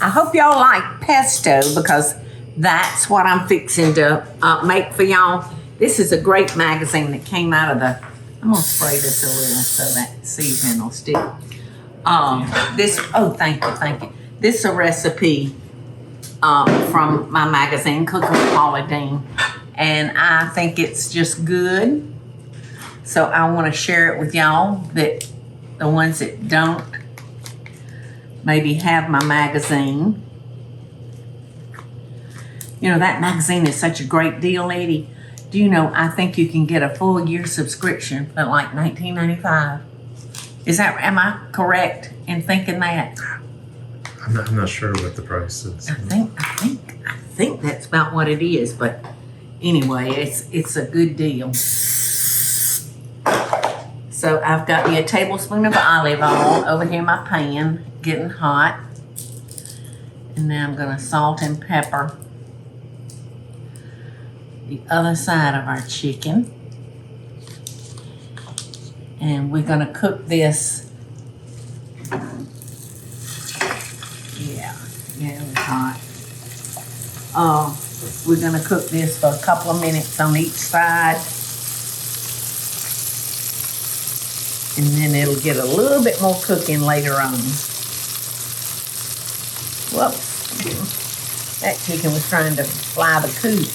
I hope y'all like pesto because that's what I'm fixing to make for y'all. This is a great magazine that came out of the, I'm gonna spray this a little so that seasoning will stick. Thank you. This is a recipe from my magazine, Cooking with Paula, Deen, and I think it's just good. So I want to share it with y'all, that the ones that don't maybe have my magazine. You know, that magazine is such a great deal, lady. Do you know, I think you can get a full year subscription for like $19.95. Am I correct in thinking that? I'm not sure what the price is. I think that's about what it is, but anyway, it's a good deal. So I've got me a tablespoon of olive oil over here in my pan, getting hot. And now I'm gonna salt and pepper the other side of our chicken. And we're gonna cook this. Yeah, it was hot. We're gonna cook this for a couple of minutes on each side. And then it'll get a little bit more cooking later on. Whoops. That chicken was trying to fly the coop.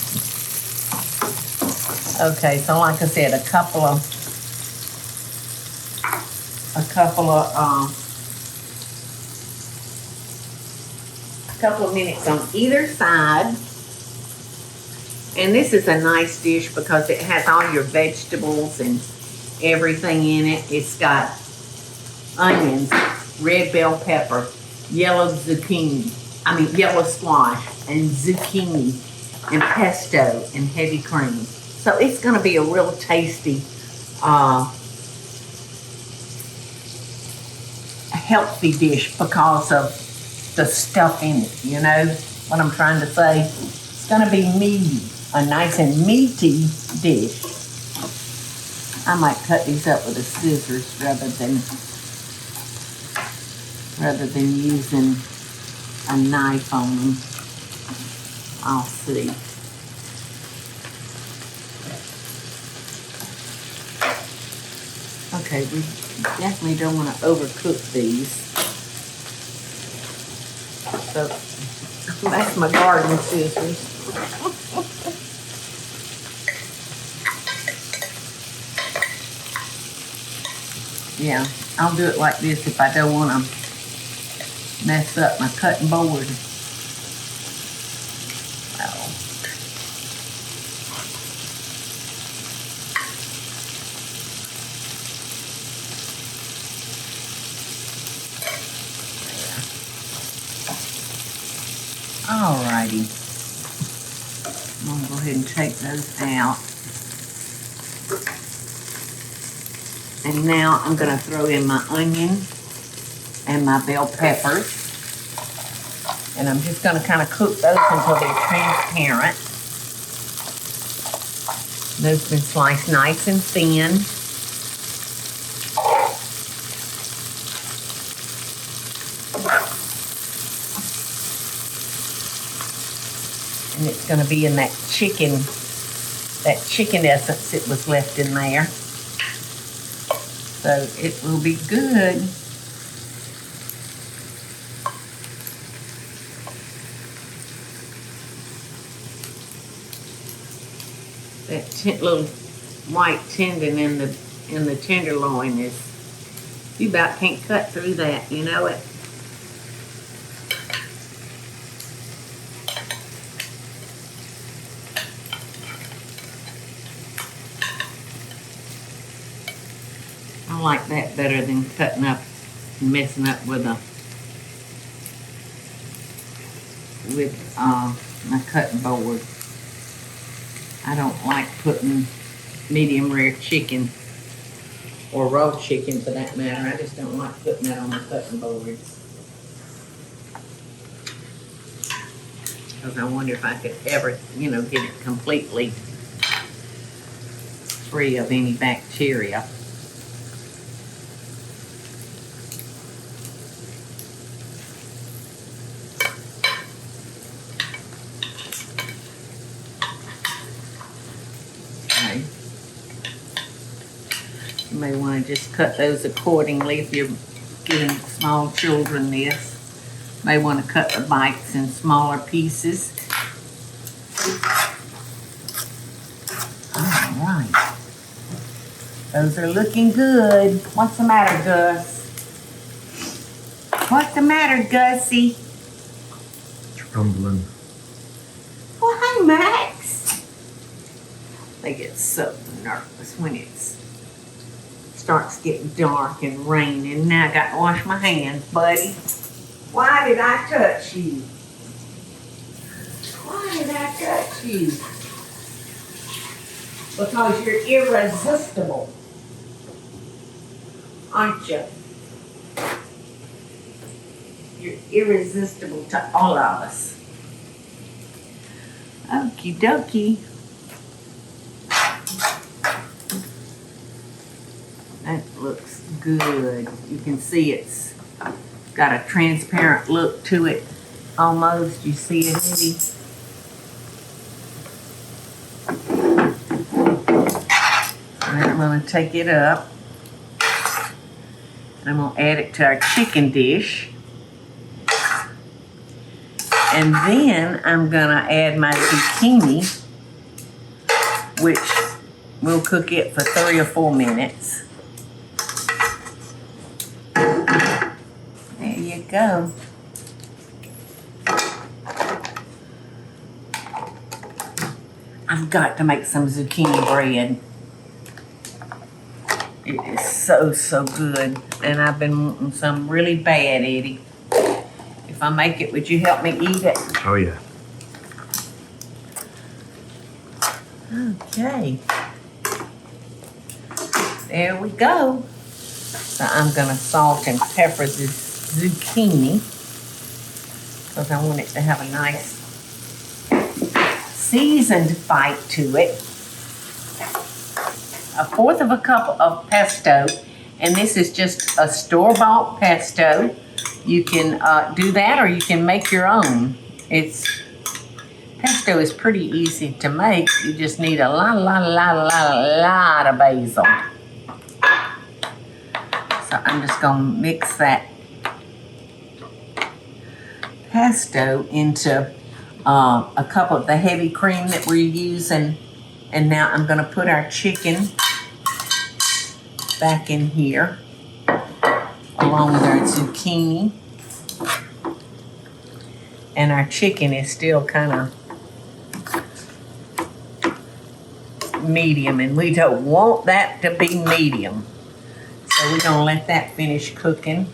Okay, so like I said, a couple of minutes on either side. And this is a nice dish because it has all your vegetables and everything in it. It's got onions, red bell pepper, yellow squash, and zucchini, and pesto, and heavy cream. So it's going to be a real tasty, healthy dish because of the stuff in it. You know what I'm trying to say? It's going to be meaty, a nice and meaty dish. I might cut these up with the scissors rather than using a knife on them. I'll see. Okay, we definitely don't want to overcook these. So that's my garden scissors. Yeah, I'll do it like this if I don't want to mess up my cutting board. Oh. Alrighty. I'm going to go ahead and take those out. And now I'm going to throw in my onion and my bell peppers. And I'm just going to kind of cook those until they're transparent. Those have been sliced nice and thin. And it's going to be in that chicken essence that was left in there. So it will be good. That little white tendon in the tenderloin is, you about can't cut through that, you know it. I like that better than cutting up and messing up with my cutting board. I don't like putting medium rare chicken or raw chicken for that matter. I just don't like putting that on my cutting boards. Because I wonder if I could ever, get it completely free of any bacteria. You may want to just cut those accordingly if you're giving small children this. You may want to cut the bites in smaller pieces. All right. Those are looking good. What's the matter, Gus? What's the matter, Gussie? Trembling. Well, hi, Max. They get so nervous when it starts getting dark and raining. Now I got to wash my hands, buddy. Why did I touch you? Why did I touch you? Because you're irresistible, aren't you? You're irresistible to all of us. Okie dokie. That looks good. You can see it's got a transparent look to it almost. You see it, Eddie? And I'm going to take it up. And I'm going to add it to our chicken dish. And then I'm going to add my zucchini, which we'll cook it for 3 or 4 minutes. There you go. I've got to make some zucchini bread. It is so, so good. And I've been wanting some really bad, Eddie. If I make it, would you help me eat it? Oh, yeah. Okay. There we go. So I'm going to salt and pepper this zucchini because I want it to have a nice seasoned bite to it. 1/4 of a cup of pesto, and this is just a store-bought pesto. You can do that, or you can make your own. Pesto is pretty easy to make. You just need a lot of basil. So I'm just going to mix that pesto into a cup of the heavy cream that we're using. And now I'm going to put our chicken back in here along with our zucchini. And our chicken is still kind of medium, and we don't want that to be medium. So we're going to let that finish cooking.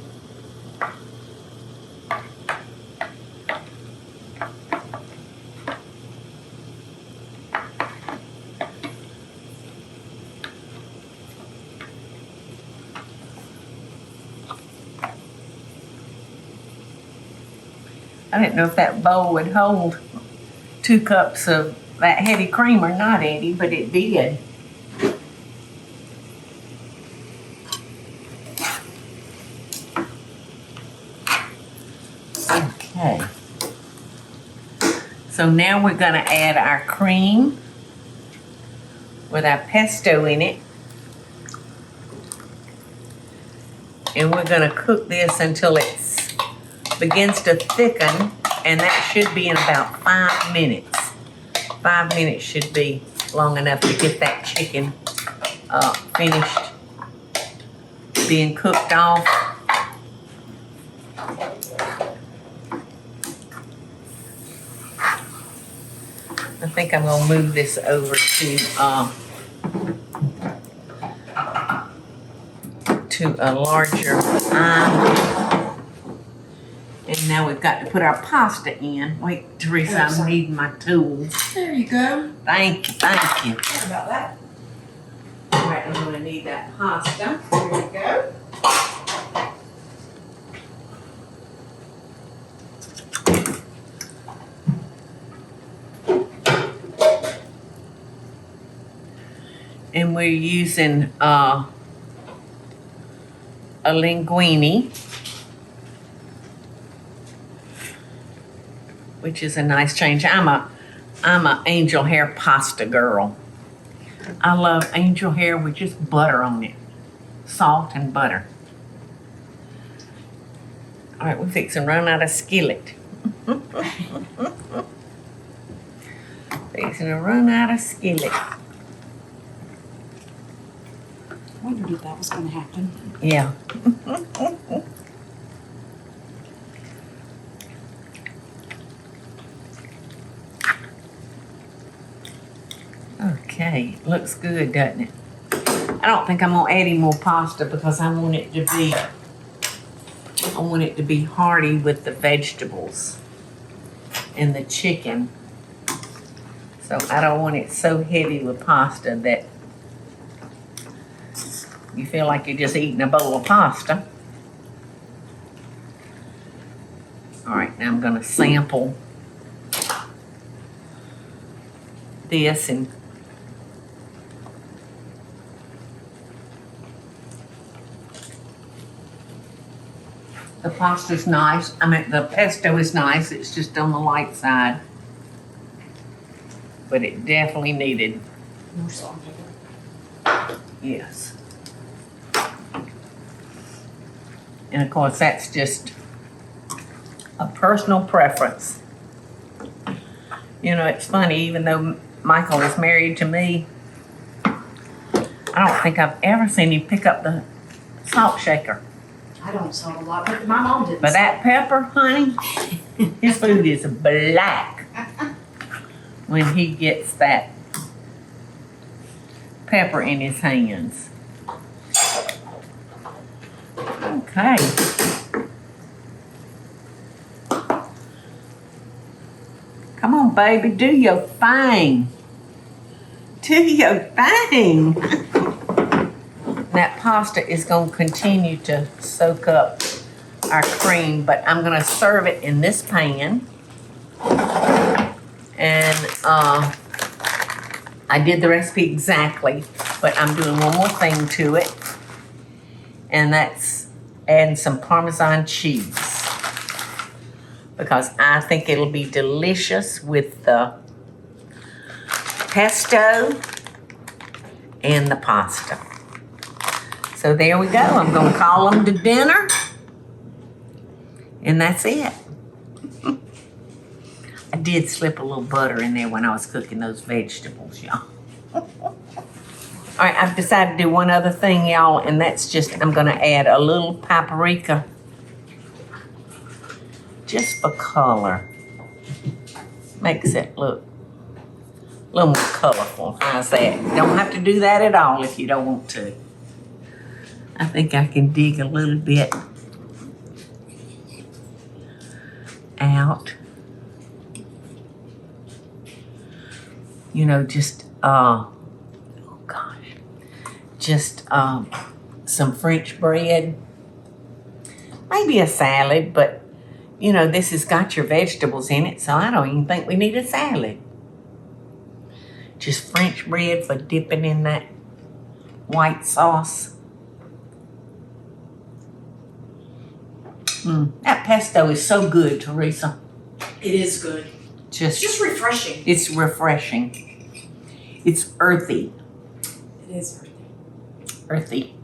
I didn't know if that bowl would hold 2 cups of that heavy cream or not, Eddie, but it did. Okay. So now we're going to add our cream with our pesto in it. And we're going to cook this until it begins to thicken, and that should be in about 5 minutes. 5 minutes should be long enough to get that chicken finished being cooked off. I think I'm going to move this over to a larger and now we've got to put our pasta in. Wait, Teresa, I'm needing my tools. There you go. Thank you, thank you. What about that? All right, I'm going to need that pasta. There you go. And we're using a linguine, which is a nice change. I'm a angel hair pasta girl. I love angel hair with just butter on it. salt and butter. All right, we're fixing to run out of skillet. Fixing to run out of skillet. I wondered if that was going to happen. Yeah. Okay, looks good, doesn't it? I don't think I'm gonna add any more pasta because I want it to be hearty with the vegetables and the chicken. So I don't want it so heavy with pasta that you feel like you're just eating a bowl of pasta. All right, now I'm gonna sample this and the pasta's nice. I mean, the pesto is nice. It's just on the light side. But it definitely needed, More salt. yes. And of course, that's just a personal preference. You know, it's funny, even though Michael is married to me, I don't think I've ever seen him pick up the salt shaker. I don't salt a lot, but my mom didn't. But that pepper, honey, his food is black when he gets that pepper in his hands. Okay. Come on, baby, do your thing. Do your thing. That pasta is going to continue to soak up our cream, but I'm going to serve it in this pan. And I did the recipe exactly, but I'm doing one more thing to it. And that's adding some Parmesan cheese, because I think it'll be delicious with the pesto and the pasta. So there we go. I'm going to call them to dinner. And that's it. I did slip a little butter in there when I was cooking those vegetables, y'all. All right, I've decided to do one other thing, y'all, and that's just, I'm going to add a little paprika just for color. Makes it look a little more colorful. How's that? Don't have to do that at all if you don't want to. I think I can dig a little bit out. You know, just, oh gosh, just some French bread. Maybe a salad, but you know, this has got your vegetables in it, so I don't even think we need a salad. Just French bread for dipping in that white sauce. That pesto is so good, Teresa. It is good. It's just refreshing. It's refreshing. It's earthy. It is earthy. Earthy.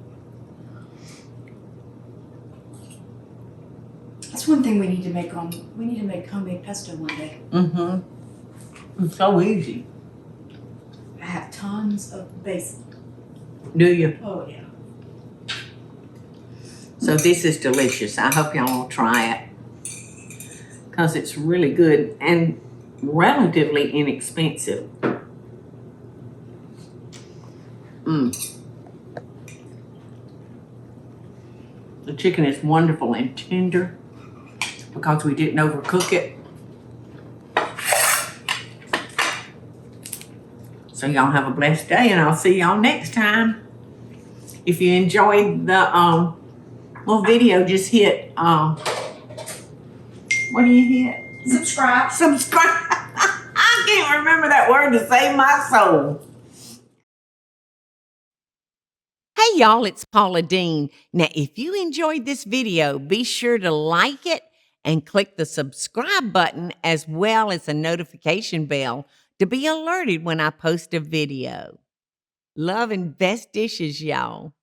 That's one thing we need to make we need to make homemade pesto one day. Mm-hmm. It's so easy. I have tons of basil. Do you? Oh yeah. So this is delicious. I hope y'all will try it, because it's really good and relatively inexpensive. The chicken is wonderful and tender because we didn't overcook it. So y'all have a blessed day, and I'll see y'all next time. If you enjoyed the little video, just hit, what do you hit? Subscribe. Subscribe. I can't remember that word to save my soul. Hey y'all, it's Paula Deen. Now, if you enjoyed this video, be sure to like it and click the subscribe button as well as the notification bell to be alerted when I post a video. Love and best dishes, y'all.